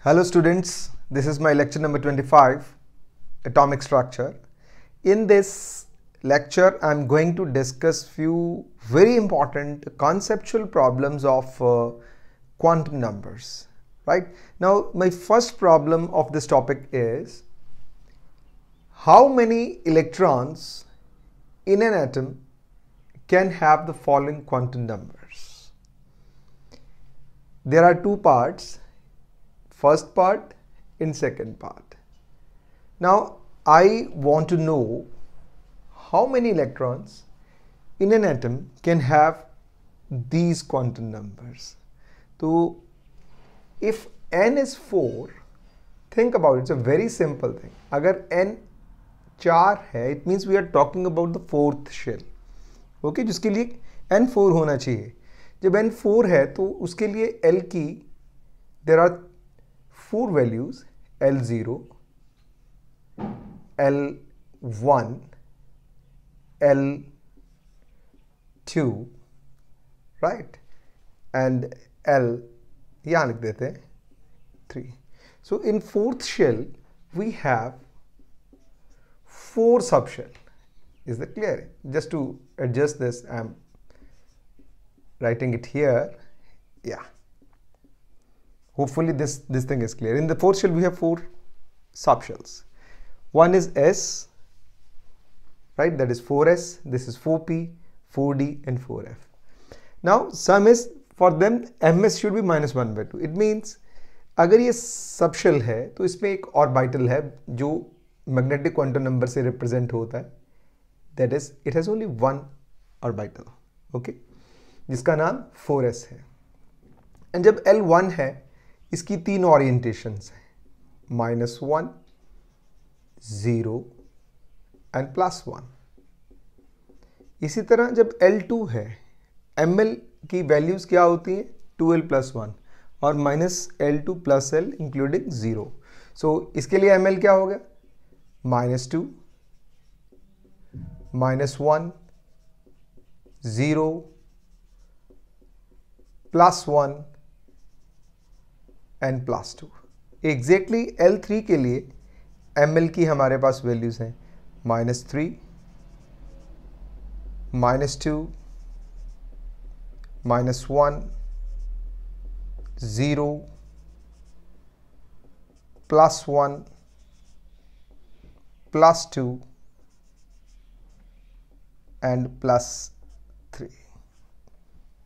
Hello students, this is my lecture number 25, Atomic Structure. In this lecture, I am going to discuss few very important conceptual problems of quantum numbers. Right? Now, my first problem of this topic is how many electrons in an atom can have the following quantum numbers. There are two parts. First part and second part. Now I want to know how many electrons in an atom can have these quantum numbers. So if n is 4, think about it, it's a very simple thing. अगर n 4 है, it means we are talking about the fourth shell. Okay, जिसके लिए n 4 होना चाहिए. जब n 4 है तो उसके लिए l की there are 4 values, L0, L1, L2, right, and L यहाँ लिख देते हैं 3. So in fourth shell we have 4 subshell. Is that clear? Just to adjust this, I am writing it here. Yeah. Hopefully this thing is clear. In the fourth shell we have 4 subshells. One is S, right, that is 4S, this is 4P, 4D and 4F. Now sum is, for them ms should be -1/2. It means अगर ये subshell है तो इसमें एक orbital है जो magnetic quantum number से represent होता है, that is it has only one orbital, okay, जिसका नाम 4s है. एंड जब L1 है इसकी 3 ओरिएंटेशंस हैं, -1, 0 एंड +1. इसी तरह जब L2 है, ml की वैल्यूज क्या होती हैं, 2l + 1 और -L2 + l इंक्लूडिंग 0. सो इसके लिए ml क्या हो गया, -2, -1, 0, +1 एंड +2. एग्जैक्टली L3 के लिए ml की हमारे पास वैल्यूज हैं -3, -2, -1, 0, +1, +2 एंड +3.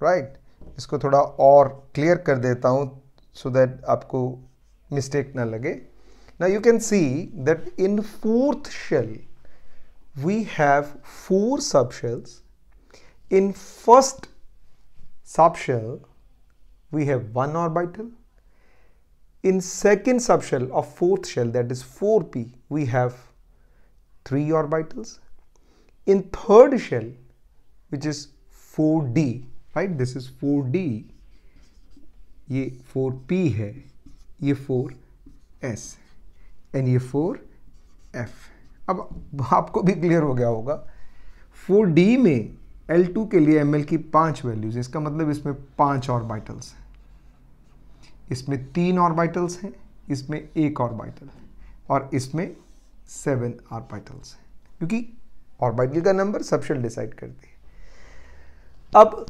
राइट, इसको थोड़ा और क्लियर कर देता हूं so that आपको मिस्टेक ना लगे. Now you can see that in fourth shell we have 4 subshells. In first subshell we have 1 orbital. In second subshell of fourth shell, that is 4p, we have 3 orbitals. In third shell, which is 4d, right, this is 4d, ये 4p है, ये 4s and ये 4f. अब आपको भी clear हो गया होगा, 4d में L2 के लिए ml की 5 वैल्यूज, इसका मतलब इसमें 5 ऑर्बिटल्स हैं, इसमें 3 ऑर्बिटल्स हैं, इसमें 1 ऑर्बिटल है और इसमें 7 ऑर्बिटल्स हैं, क्योंकि ऑर्बिटल का नंबर सबशेल डिसाइड करती है. अब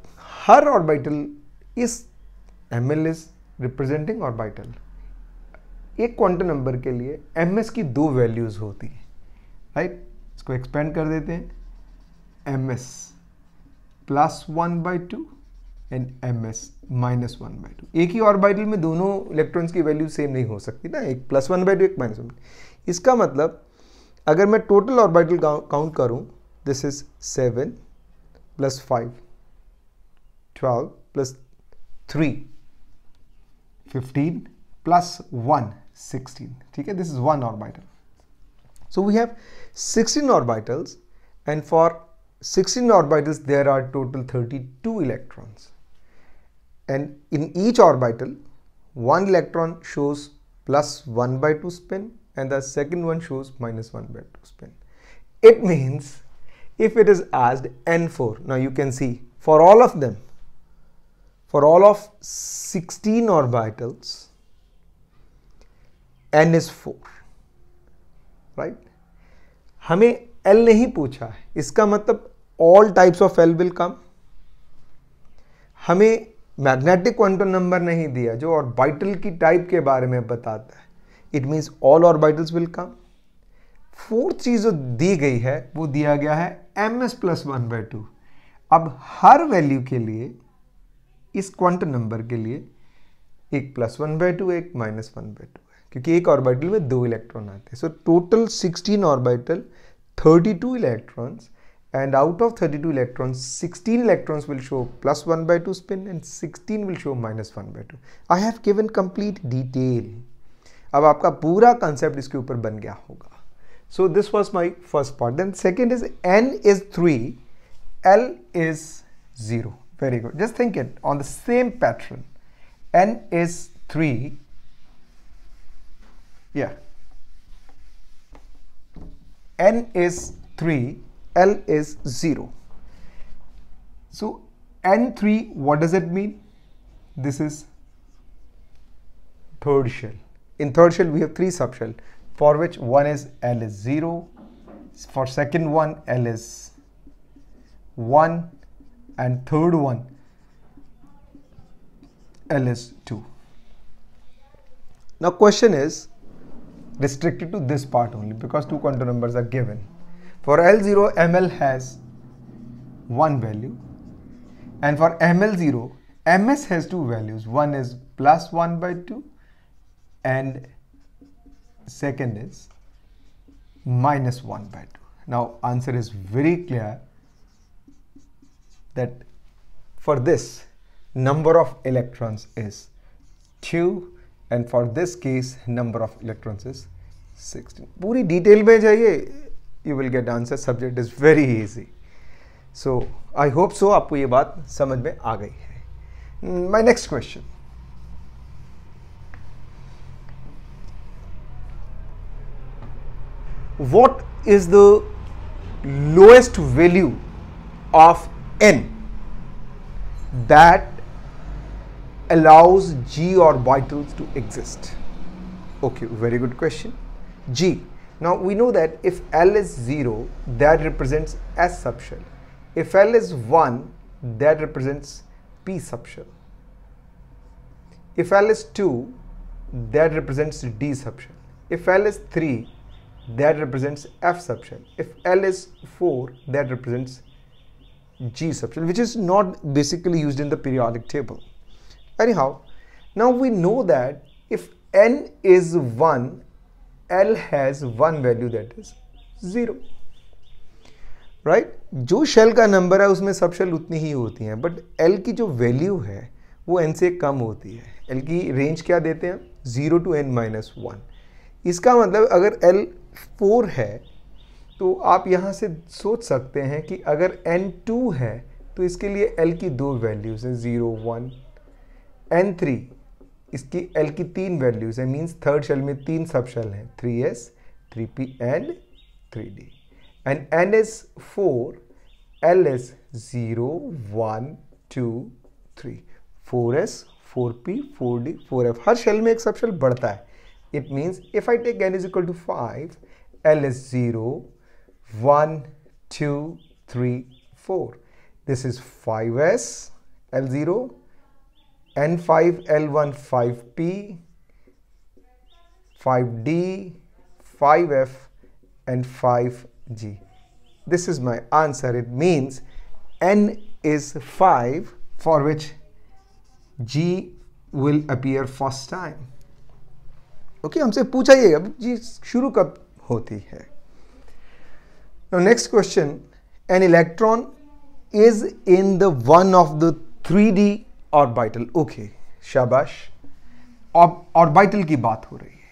हर ऑर्बिटल इस ml is representing orbital. एक क्वांटम नंबर के लिए ms की 2 वैल्यूज होती है, राइट. इसको एक्सपेंड कर देते हैं, ms +1/2 एंड ms -1/2. एक ही ऑर्बिटल में दोनों इलेक्ट्रॉन्स की वैल्यू सेम नहीं हो सकती ना, एक +1/2 एक -1/2. इसका मतलब अगर मैं टोटल ऑर्बिटल काउंट करूं, दिस इज 7 + 5 12 + 3 15 + 1 16. ठीक है, this is 1 orbital. So we have 16 orbitals, and for 16 orbitals there are total 32 electrons, and in each orbital one electron shows +1/2 spin and the second one shows -1/2 spin. It means if it is asked n4, now you can see for all of them, for all of 16 orbitals, n is 4, right. हमें l नहीं पूछा है, इसका मतलब all types of l will come। हमें magnetic quantum number नहीं दिया जो ऑर्बिटल की टाइप के बारे में बताता है, it means all orbitals will come. Fourth चीज जो दी गई है वो दिया गया है ms प्लस 1/2। अब हर वैल्यू के लिए इस क्वांटम नंबर के लिए एक +1/2 एक -1/2 है, क्योंकि एक ऑर्बिटल में 2 इलेक्ट्रॉन आते हैं। So total 16 orbital, 32 electrons, and out of 32 electrons, 16 electrons will show +1/2 spin and 16 will show -1/2. I have given complete detail. अब आपका पूरा concept इसके ऊपर बन गया होगा। So this was my first part. Then second is n is 3, l is 0. Very good. Just think it on the same pattern. n is 3. Yeah. n is 3. L is 0. So N3, what does it mean? This is third shell. In third shell we have 3 subshell, for which one is L is 0, for second one L is 1, and third one L is 2. Now question is restricted to this part only because 2 quantum numbers are given. For L0, ML has 1 value, and for ML0, MS has 2 values. One is +1/2 and second is -1/2. Now answer is very clear that for this number of electrons is 2 and for this case number of electrons is 16. पूरी detail में जाइए, you will get answer. Subject is very easy. So I hope so आपको ये बात समझ में आ गई है। My next question. What is the lowest value of n that allows g orbitals to exist? Okay, very good question. G. Now we know that if L is 0, that represents S subshell. If L is 1, that represents P subshell. If L is 2, that represents D subshell. If L is 3, that represents F subshell. If L is 4, that represents G subshell, which is not basically used in the periodic table. Anyhow, now we know that if N is 1, L has 1 value, that is 0, right? जो shell का number है उसमें सब shell उतनी ही होती हैं, but L की जो वैल्यू है वो N से कम होती है। L की रेंज क्या देते हैं? 0 to n-1। इसका मतलब अगर L 4 है तो आप यहाँ से सोच सकते हैं कि अगर N 2 है तो इसके लिए L की 2 वैल्यूज हैं, 0, 1। N3 इसकी L की 3 वैल्यूज है, मीन्स थर्ड शेल में 3 सब शेल हैं, 3s, 3p and 3d। And N is 4, L is 0, 1, 2, 3, 4s, 4p, 4d, 4f। हर शेल में एक सब शेल बढ़ता है। It means if I take n is equal to 5, L is 0, 1, 2, 3, 4. This is 5s, L0, N5, L1, 5p, 5d, 5f and 5g. This is my answer. It means n is 5, for which g will appear first time. Okay, हमसे पूछा ये अब जी शुरू कब होती है। Now next question, an electron is in the one of the 3D orbital. Okay, शाबाश। Orbital की बात हो रही है।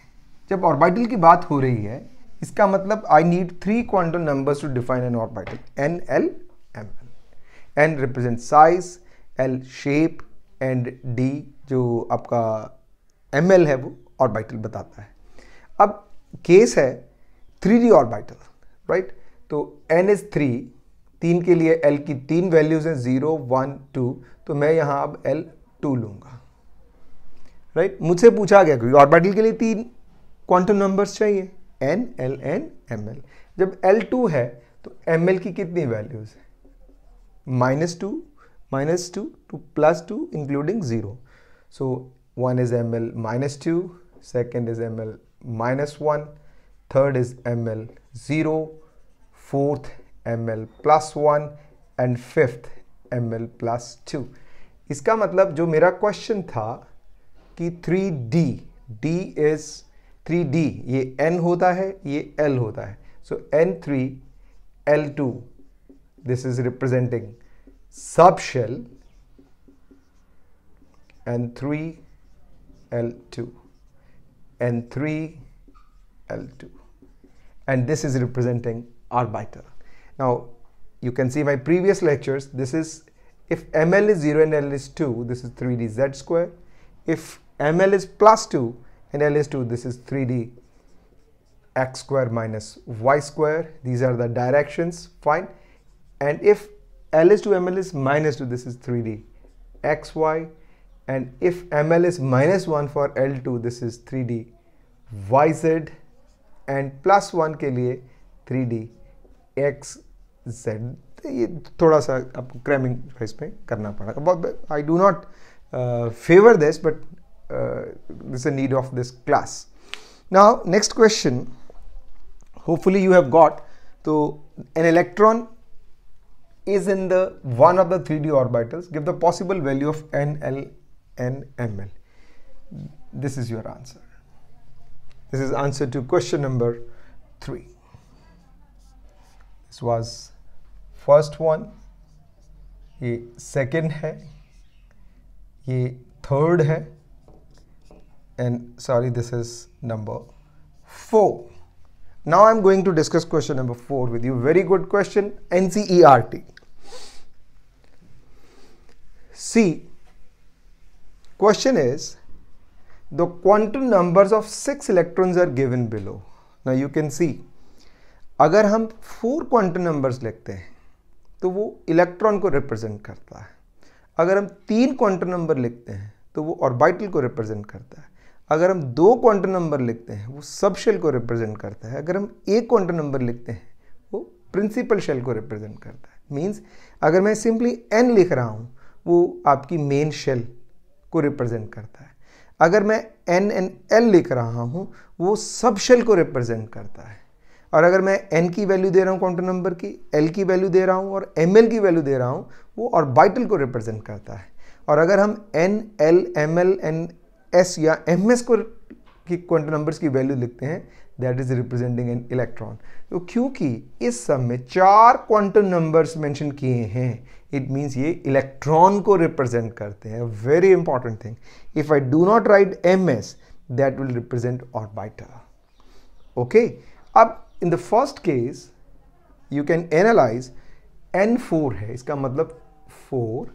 जब ऑर्बिटल की बात हो रही है इसका मतलब I need 3 quantum numbers to define an orbital, n, l, m। n represent size, l shape and d जो आपका ml है वो ऑर्बिटल बताता है। अब केस है 3D ऑर्बिटल, राइट? तो n इज 3 के लिए l की 3 वैल्यूज हैं, 0, 1, 2, तो मैं यहां अब L2 लूंगा, राइट? मुझसे पूछा गया क्योंकि ऑर्बिटल के लिए 3 क्वांटम नंबर्स चाहिए, n, l, n, ml। जब L2 है तो ml की कितनी वैल्यूज है? -2, -2 to +2 including 0। So one is ml -2, second is ml -1, third is ml 0, fourth ml +1 and fifth ml +2। इसका मतलब जो मेरा क्वेश्चन था कि 3D, D is 3D, ये N होता है, ये L होता है। So N3 L2, this is representing subshell, N3 L2, N3 L2, and this is representing orbital. Now you can see my previous lectures. This is, if ml is 0 and l is 2, this is 3d z square. If ml is +2 and l is 2, this is 3d x square minus y square. These are the directions, fine. And if l is 2, ml is -2, this is 3d xy. And if ml is -1 for L2, this is 3d yz, and +1 के लिए 3d xz। ये थोड़ा सा आपको cramming इसमें करना पड़ेगा, बहुत I do not favour this, but this need of this class. Now next question, hopefully you have got. तो an electron is in the one of the 3D orbitals, give the possible value of n, l, n, ml. This is your answer. This is answer to question number 3. This was first one, ये second है, ये third है, and sorry, this is number 4. Now I am going to discuss question number 4 with you. Very good question, NCERT. See, question is, the quantum numbers of 6 electrons are given below. Now you can see, अगर हम 4 quantum numbers लिखते हैं तो वो electron को represent करता है। अगर हम 3 क्वांटम नंबर लिखते हैं तो वो ऑर्बिटल को रिप्रेजेंट करता है। अगर हम 2 क्वांटम नंबर लिखते हैं वो सब शेल को रिप्रेजेंट करता है। अगर हम 1 क्वांटम नंबर लिखते हैं वो प्रिंसिपल शेल को रिप्रेजेंट करता है। मीन्स अगर मैं सिंपली n लिख रहा हूँ वो आपकी मेन शेल को रिप्रेजेंट करता है। अगर मैं n and l लिख रहा हूँ वो सब शेल को रिप्रेजेंट करता है। और अगर मैं n की वैल्यू दे रहा हूँ क्वांटम नंबर की, l की वैल्यू दे रहा हूँ और ml की वैल्यू दे रहा हूँ, वो ऑर्बिटल को रिप्रेजेंट करता है। और अगर हम n, l, ml, ns या ms को की क्वांटम नंबर्स की वैल्यू लिखते हैं, that is representing an electron. तो क्योंकि इस सब में 4 क्वांटम नंबर्स मेंशन किए हैं, इट मीन्स ये इलेक्ट्रॉन को रिप्रेजेंट करते हैं। Very important thing, if I do not write ms, that will represent orbital. Okay, अब in the first case you can analyse, n4 है इसका मतलब 4,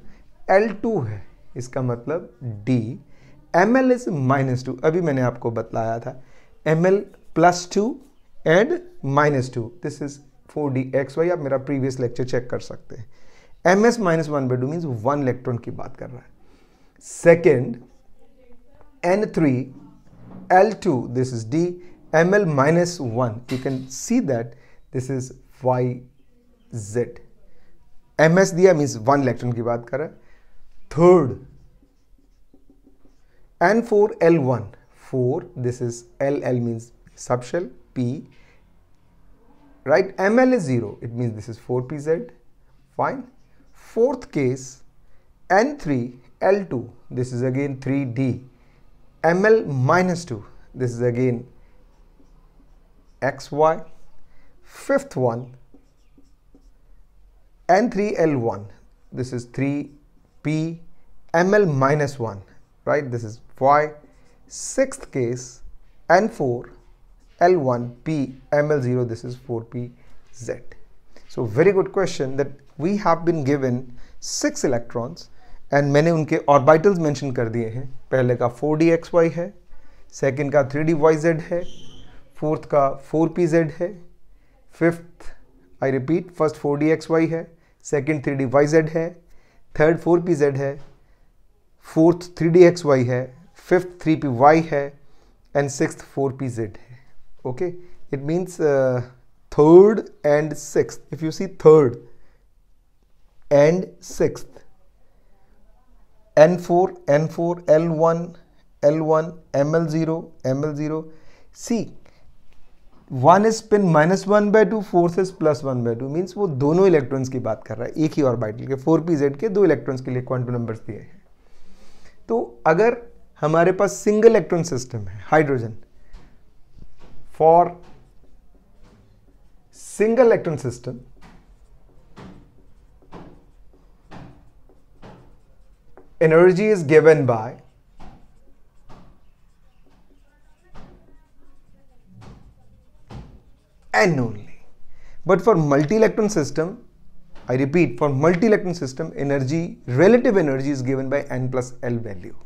L2 है इसका मतलब D, ml इज -2। अभी मैंने आपको बतलाया था ml +2 and -2, this is 4dxy। आप मेरा प्रीवियस लेक्चर चेक कर सकते हैं। ms -1/2 मीन्स 1 इलेक्ट्रॉन की बात कर रहा है। Second n3 L2, this is D, ml -1, you can see that this is yz। ms दिया मीन्स 1 इलेक्ट्रॉन की बात कर रहा है। Third n4 L1, 4, this is l means subshell, p, right? ml is 0, it means this is 4pz, fine. Fourth case n3 L2, this is again 3d, ml -2, this is again xy. Fifth one n3 L1, this is 3p, ml -1, right? This is y. Sixth case n4 L1 p, ml 0, this is 4pz. So very good question that we have been given 6 electrons and मैंने उनके orbitals mention कर दिए हैं। पहले का 4dxy है, second का 3dyz है, फोर्थ का 4pz है, fifth I repeat, first 4dxy है, सेकंड 3dyz है, थर्ड 4pz है, फोर्थ 3dxy है, फिफ्थ 3py है, and sixth 4pz है. Okay, it means third and sixth. If you see third and sixth, N4, N4, L1, L1, ML0, ML0. See, 1 is spin -1/2, fourth is +1/2, means वो दोनों electrons की बात कर रहा है, एक ही ऑर्बिटल के 4pz के 2 इलेक्ट्रॉन्स के लिए क्वांटम नंबर्स दिए हैं. तो अगर हमारे पास सिंगल इलेक्ट्रॉन सिस्टम है hydrogen, for single electron system energy is given by N only. But for multi-electron system, I repeat, for multi-electron system, energy, relative energy is given by N plus L value.